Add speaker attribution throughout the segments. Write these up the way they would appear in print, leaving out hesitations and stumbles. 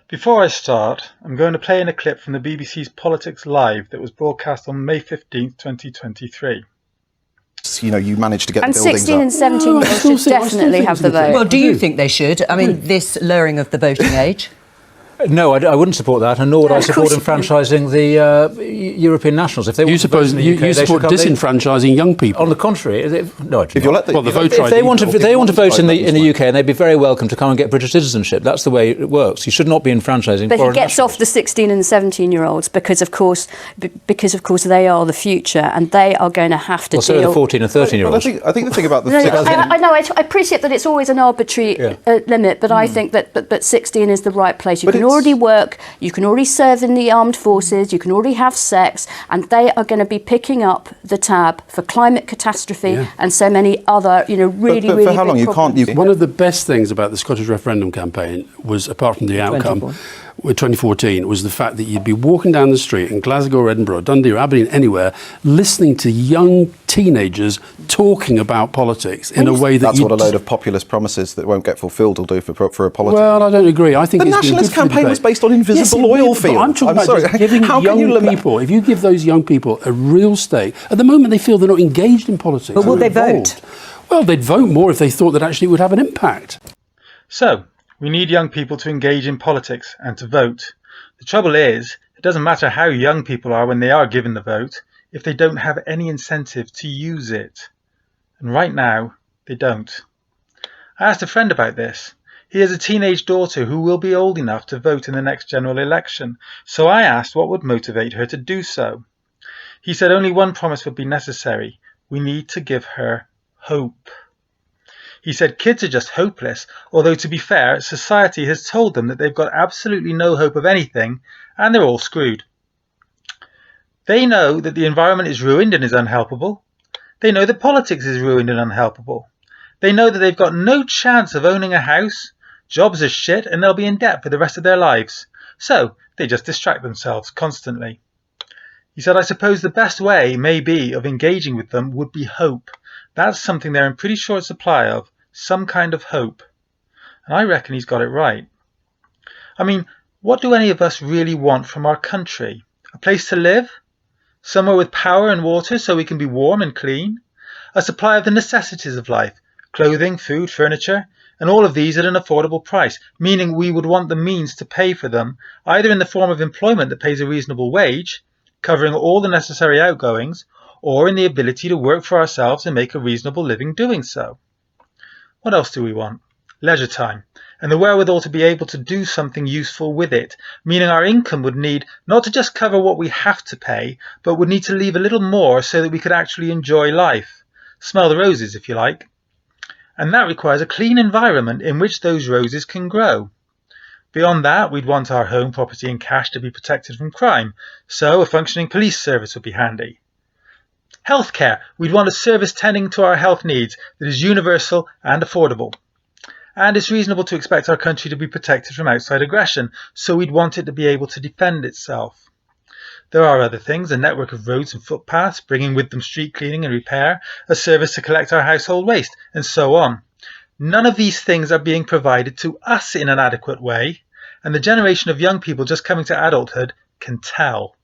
Speaker 1: Before I start, I'm going to play in a clip from the BBC's Politics Live that was broadcast on May 15th, 2023.
Speaker 2: You managed to get
Speaker 3: and
Speaker 2: the buildings
Speaker 3: 16
Speaker 2: up.
Speaker 3: and 17-year-olds should definitely have the vote.
Speaker 4: Well, do you think they should? I mean, this lowering of the voting age?
Speaker 5: No, I wouldn't support that, and nor would I support enfranchising the European nationals. If they
Speaker 6: you suppose you support disenfranchising young people?
Speaker 5: On the contrary, no.
Speaker 6: If you let the vote
Speaker 5: if they want to vote in the UK, and they'd be very welcome to come and get British citizenship. That's the way it works. You should not be enfranchising.
Speaker 3: But he gets off the 16 and 17-year-olds because, of course, they are the future, and they are going to have to deal.
Speaker 5: So are the 14 and 13-year-olds.
Speaker 2: I think the thing about the
Speaker 3: I know. I appreciate that it's always an arbitrary limit, but I think that 16 is the right place. You can already work, you can already serve in the armed forces, you can already have sex, and they are going to be picking up the tab for climate catastrophe and so many other, really
Speaker 2: for how long?
Speaker 3: big problems.
Speaker 6: One of the best things about the Scottish referendum campaign was, apart from the outcome, with 2014, was the fact that you'd be walking down the street in Glasgow or Edinburgh, Dundee or Aberdeen, anywhere, listening to young teenagers talking about politics in a way that
Speaker 2: that's what a load of populist promises that won't get fulfilled will do for a politician.
Speaker 6: Well, I don't agree. I think
Speaker 2: the nationalist campaign was based on invisible oil fields.
Speaker 6: I'm talking about giving young people. If you give those young people a real stake, at the moment they feel they're not engaged in politics.
Speaker 4: But will they vote?
Speaker 6: Well, they'd vote more if they thought that actually it would have an impact.
Speaker 1: So, we need young people to engage in politics and to vote. The trouble is, it doesn't matter how young people are when they are given the vote, if they don't have any incentive to use it. And right now, they don't. I asked a friend about this. He has a teenage daughter who will be old enough to vote in the next general election, so I asked what would motivate her to do so. He said only one promise would be necessary. We need to give her hope. He said kids are just hopeless, although to be fair, society has told them that they've got absolutely no hope of anything, and they're all screwed. They know that the environment is ruined and is unhelpable. They know that politics is ruined and unhelpable. They know that they've got no chance of owning a house, jobs are shit, and they'll be in debt for the rest of their lives. So they just distract themselves constantly. He said, I suppose the best way, maybe, of engaging with them would be hope. That's something they're in pretty short supply of, some kind of hope. And I reckon he's got it right. I mean, what do any of us really want from our country? A place to live? Somewhere with power and water so we can be warm and clean? A supply of the necessities of life, clothing, food, furniture, and all of these at an affordable price, meaning we would want the means to pay for them, either in the form of employment that pays a reasonable wage, covering all the necessary outgoings, or in the ability to work for ourselves and make a reasonable living doing so. What else do we want? Leisure time, and the wherewithal to be able to do something useful with it, meaning our income would need not to just cover what we have to pay, but would need to leave a little more so that we could actually enjoy life. Smell the roses, if you like. And that requires a clean environment in which those roses can grow. Beyond that, we'd want our home, property and cash to be protected from crime, so a functioning police service would be handy. Healthcare, we'd want a service tending to our health needs that is universal and affordable. And it's reasonable to expect our country to be protected from outside aggression, so we'd want it to be able to defend itself. There are other things, a network of roads and footpaths, bringing with them street cleaning and repair, a service to collect our household waste, and so on. None of these things are being provided to us in an adequate way, and the generation of young people just coming to adulthood can tell.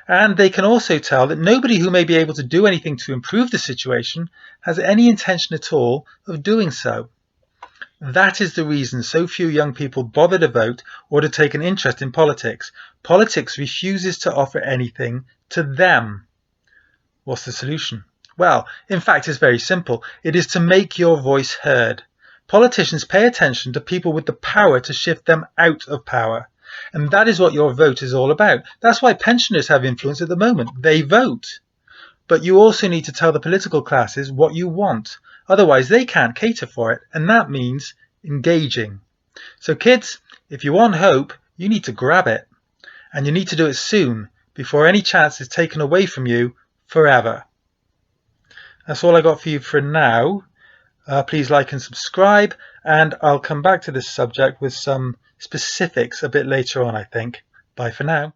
Speaker 1: And they can also tell that nobody who may be able to do anything to improve the situation has any intention at all of doing so. That is the reason so few young people bother to vote or to take an interest in politics. Politics refuses to offer anything to them. What's the solution? Well, in fact, it's very simple. It is to make your voice heard. Politicians pay attention to people with the power to shift them out of power. And that is what your vote is all about. That's why pensioners have influence at the moment. They vote. But you also need to tell the political classes what you want. Otherwise, they can't cater for it. And that means engaging. So kids, if you want hope, you need to grab it. And you need to do it soon, before any chance is taken away from you forever. That's all I got for you for now. Please like and subscribe, and I'll come back to this subject with some specifics a bit later on, I think. Bye for now.